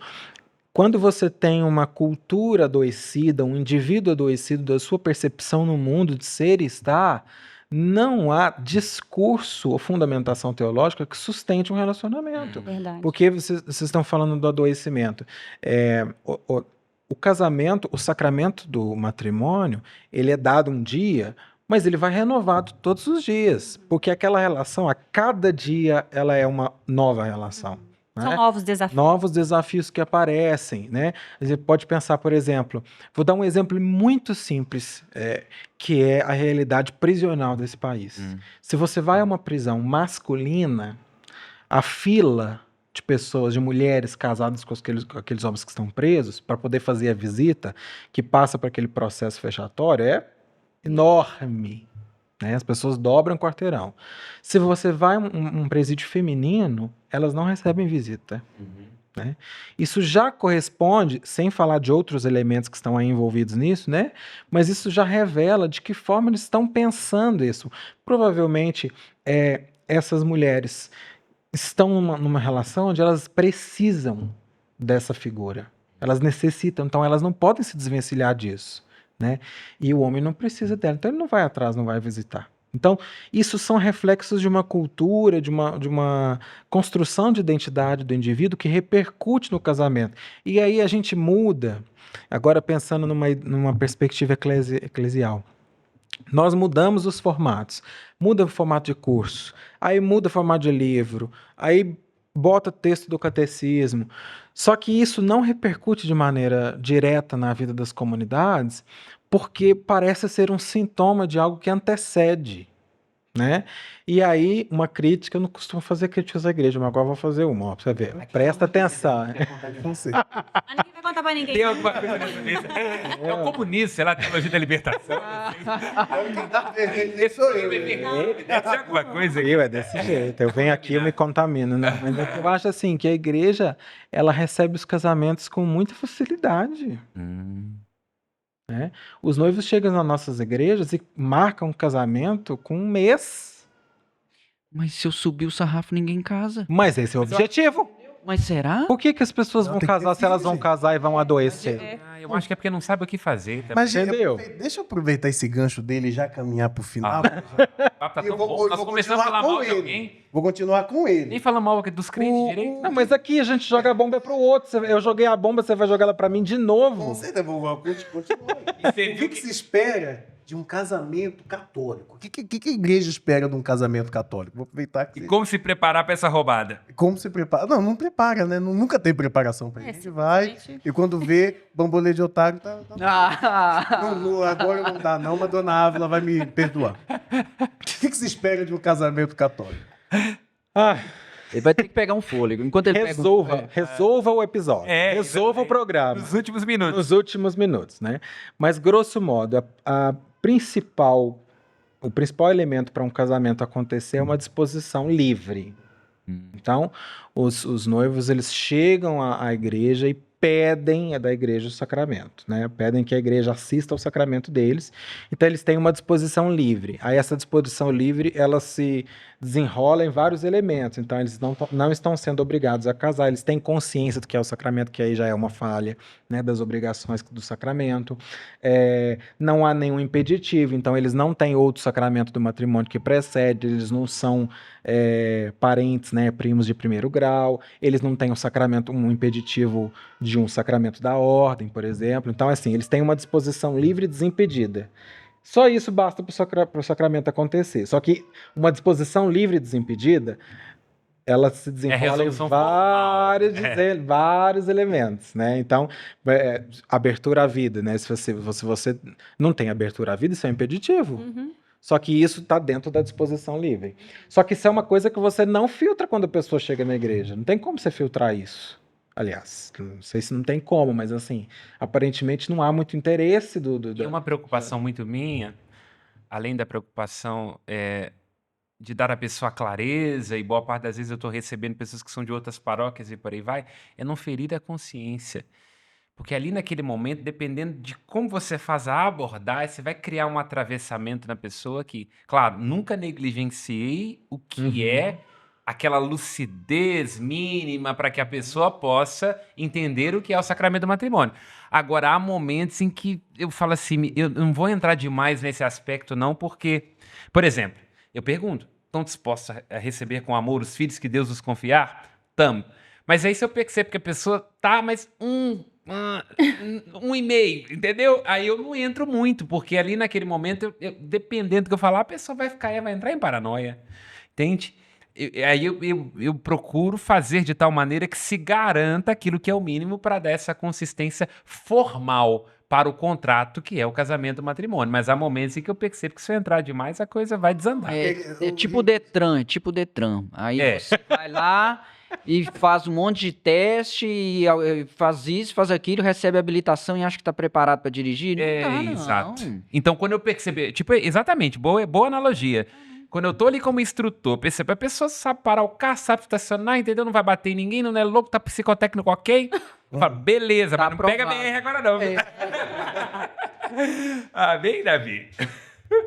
Quando você tem uma cultura adoecida, um indivíduo adoecido da sua percepção no mundo de ser e estar, não há discurso ou fundamentação teológica que sustente um relacionamento. Verdade. Porque vocês estão falando do adoecimento. O casamento, o sacramento do matrimônio, ele é dado um dia, mas ele vai renovado todos os dias, porque aquela relação, a cada dia, ela é uma nova relação. São Né? novos desafios. Novos desafios que aparecem, né? Você pode pensar, por exemplo, vou dar um exemplo muito simples, que é a realidade prisional desse país. Se você vai a uma prisão masculina, a fila de pessoas, de mulheres casadas com aqueles homens que estão presos, para poder fazer a visita, que passa por aquele processo fechatório, é enorme. Né? As pessoas dobram o quarteirão. Se você vai a um presídio feminino, elas não recebem visita. Né? Isso já corresponde, sem falar de outros elementos que estão aí envolvidos nisso, né? Mas isso já revela de que forma eles estão pensando isso. Provavelmente, essas mulheres estão numa relação onde elas precisam dessa figura. Elas necessitam, então elas não podem se desvencilhar disso. Né? E o homem não precisa dela, então ele não vai atrás, não vai visitar. Então, isso são reflexos de uma cultura, de uma construção de identidade do indivíduo que repercute no casamento. E aí a gente muda, agora pensando numa perspectiva eclesial. Nós mudamos os formatos. Muda o formato de curso, aí muda o formato de livro, aí bota texto do catecismo. Só que isso não repercute de maneira direta na vida das comunidades, porque parece ser um sintoma de algo que antecede. Né? E aí, uma crítica, eu não costumo fazer críticas à igreja, mas agora eu vou fazer uma, pra você ver. Presta atenção. Mas ninguém vai contar pra ninguém. Tem alguma coisa nessa mesa? É o comunismo, sei lá, teologia da libertação. Esse sou eu. Deve ser alguma coisa aqui. É desse jeito. Eu venho aqui, eu me contamino. Né? Mas eu acho assim, que a igreja, ela recebe os casamentos com muita facilidade. Né? Os noivos chegam nas nossas igrejas e marcam um casamento com um mês. Mas se eu subir o sarrafo, ninguém casa. Mas esse é o objetivo. Mas será? Por que as pessoas vão tem que casar ter se elas filho, vão gente. casar e vão adoecer? Eu acho que é porque não sabe o que fazer. Tá? Mas, Entendeu? deixa eu aproveitar esse gancho dele e já caminhar pro final. O papo tá Eu tão bom. Nós começamos a falar mal de alguém. Vou continuar com ele. Nem falamos mal dos crentes direito. Não, mas aqui a gente joga a bomba pro outro. Eu joguei a bomba, você vai jogar ela pra mim de novo. Você devolveu continua. E você O viu que se espera de um casamento católico? O que a igreja espera de um casamento católico? Vou aproveitar que E como se preparar pra essa roubada? Como se prepara? Não prepara, né? Nunca tem preparação pra isso. A gente vai e quando vê, bambolê de otário tá... agora não dá não, mas Dona Ávila vai me perdoar. O que se espera de um casamento católico? Ah, Ele vai ter que pegar um fôlego. Enquanto ele resolva o episódio. Resolva o programa. Nos últimos minutos. Nos últimos minutos, né? Mas, grosso modo, o principal elemento para um casamento acontecer é uma disposição livre. Então, os noivos, eles chegam à igreja e pedem da igreja o sacramento, né? Pedem que a igreja assista ao sacramento deles. Então eles têm uma disposição livre. Aí essa disposição livre, ela se desenrola em vários elementos. Então eles não estão sendo obrigados a casar, eles têm consciência do que é o sacramento, que aí já é uma falha, né, das obrigações do sacramento. Não há nenhum impeditivo, então eles não têm outro sacramento do matrimônio que precede, eles não são parentes, né, primos de primeiro grau, eles não têm um impeditivo de um sacramento da ordem, por exemplo. Então, assim, eles têm uma disposição livre e desimpedida. Só isso basta para o sacramento acontecer. Só que uma disposição livre e desimpedida, ela se desenrola em vários elementos, né? Então, abertura à vida, né? Se você não tem abertura à vida, isso é impeditivo. Uhum. Só que isso está dentro da disposição livre. Só que isso é uma coisa que você não filtra quando a pessoa chega na igreja. Não tem como você filtrar isso. Aliás, não sei se não tem como, mas assim, aparentemente não há muito interesse E uma preocupação muito minha, além da preocupação de dar à pessoa clareza, e boa parte das vezes eu estou recebendo pessoas que são de outras paróquias e por aí vai, é não ferir a consciência. Porque ali naquele momento, dependendo de como você faz a abordagem, você vai criar um atravessamento na pessoa que, claro, nunca negligenciei o que é aquela lucidez mínima para que a pessoa possa entender o que é o sacramento do matrimônio. Agora, há momentos em que eu falo assim, eu não vou entrar demais nesse aspecto não, porque, por exemplo, eu pergunto, estão dispostos a receber com amor os filhos que Deus nos confiar? Tamo. Mas aí se eu percebo que a pessoa tá, mas um e meio, entendeu? Aí eu não entro muito, porque ali naquele momento, dependendo do que eu falar, a pessoa vai entrar em paranoia, entende? Aí eu procuro fazer de tal maneira que se garanta aquilo que é o mínimo para dar essa consistência formal para o contrato, que é o casamento, o matrimônio. Mas há momentos em que eu percebo que se eu entrar demais, a coisa vai desandar. É tipo Detran. Aí você vai lá e faz um monte de teste, e faz isso, faz aquilo, recebe habilitação e acha que está preparado para dirigir. Não. Exato. Então, quando eu perceber... Exatamente, boa analogia. Quando eu tô ali como instrutor, percebo, a pessoa sabe parar o carro, sabe estacionar, entendeu? Não vai bater em ninguém, não é louco, tá psicotécnico ok. Eu falo, beleza, Tá mas não pega BR agora não. Bem, Davi.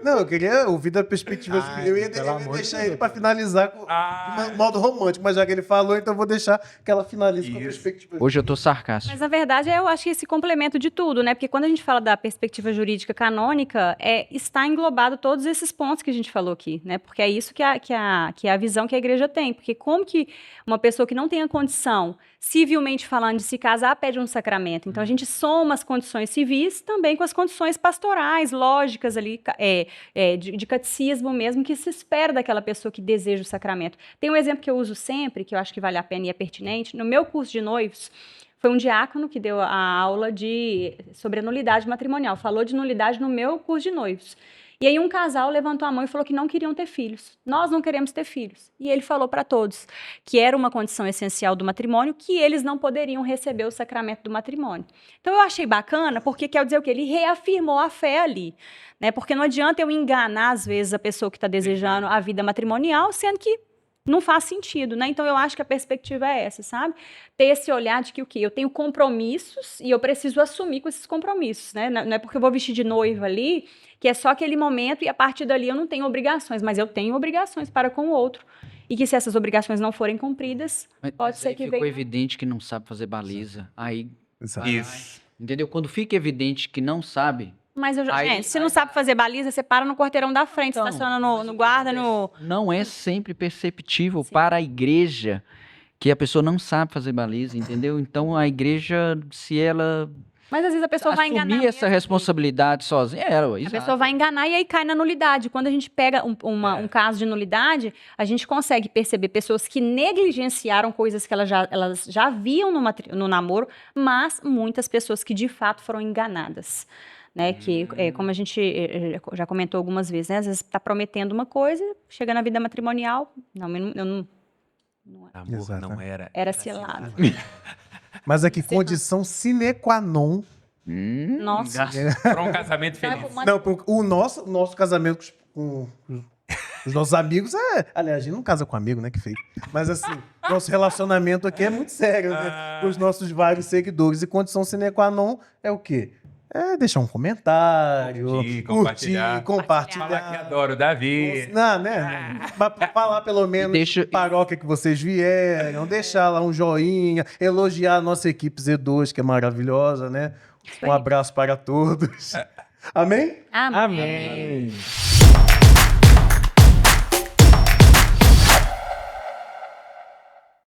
Não, eu queria ouvir da perspectiva. Eu ia deixar ele para finalizar de modo romântico, mas já que ele falou, então eu vou deixar que ela finalize com a perspectiva. Hoje eu tô sarcástico. Mas, na verdade, eu acho que esse complemento de tudo, né? Porque quando a gente fala da perspectiva jurídica canônica, está englobado todos esses pontos que a gente falou aqui, né? Porque é isso que é a visão que a igreja tem. Porque como que uma pessoa que não tem a condição, civilmente falando, de se casar, pede um sacramento? Então, a gente soma as condições civis também com as condições pastorais, lógicas ali, de catecismo mesmo, que se espera daquela pessoa que deseja o sacramento. Tem um exemplo que eu uso sempre, que eu acho que vale a pena e é pertinente. No meu curso de noivos, foi um diácono que deu a aula sobre a nulidade matrimonial. Falou de nulidade no meu curso de noivos. E aí um casal levantou a mão e falou que não queriam ter filhos. Nós não queremos ter filhos. E ele falou para todos que era uma condição essencial do matrimônio, que eles não poderiam receber o sacramento do matrimônio. Então eu achei bacana, porque quer dizer o quê? Ele reafirmou a fé ali, né? Porque não adianta eu enganar, às vezes, a pessoa que está desejando a vida matrimonial, sendo que não faz sentido, né? Então eu acho que a perspectiva é essa, sabe? Ter esse olhar de que o quê? Eu tenho compromissos e eu preciso assumir com esses compromissos, né? Não é porque eu vou vestir de noiva ali, que é só aquele momento e a partir dali eu não tenho obrigações, mas eu tenho obrigações para com o outro. E que se essas obrigações não forem cumpridas, pode ser que ficou venha... evidente que não sabe fazer baliza. Aí, Isso. entendeu? Quando fica evidente que não sabe... Mas Aí- se não sabe fazer baliza, você para no quarteirão da frente, Então, estaciona no guarda, no... Não é sempre perceptível para a igreja que a pessoa não sabe fazer baliza, entendeu? Então a igreja, se ela Mas às vezes a pessoa vai enganar assumir essa mesmo. responsabilidade sozinha, A pessoa vai enganar e aí cai na nulidade. Quando a gente pega um caso de nulidade, a gente consegue perceber pessoas que negligenciaram coisas que elas já viam no namoro, mas muitas pessoas que de fato foram enganadas. Né, que como a gente já comentou algumas vezes, né, às vezes está prometendo uma coisa, chega na vida matrimonial, não Amor Exato. não era. era cilado. Mas aqui, condição sine qua non. Nossa. Para um casamento feliz. Não, o nosso casamento com Os nossos amigos, aliás, a gente não casa com amigo, né, que feio. Mas assim, nosso relacionamento aqui é muito sério, né? Com os nossos vários seguidores. E condição sine qua non é o quê? É deixar um comentário, curtir, compartilhar. Falar que adoro o Davi. Não, né? Mas falar pelo menos que paróquia que vocês vieram, deixar lá um joinha, elogiar a nossa equipe Z2, que é maravilhosa, né? Um abraço para todos. Amém? Amém. Amém.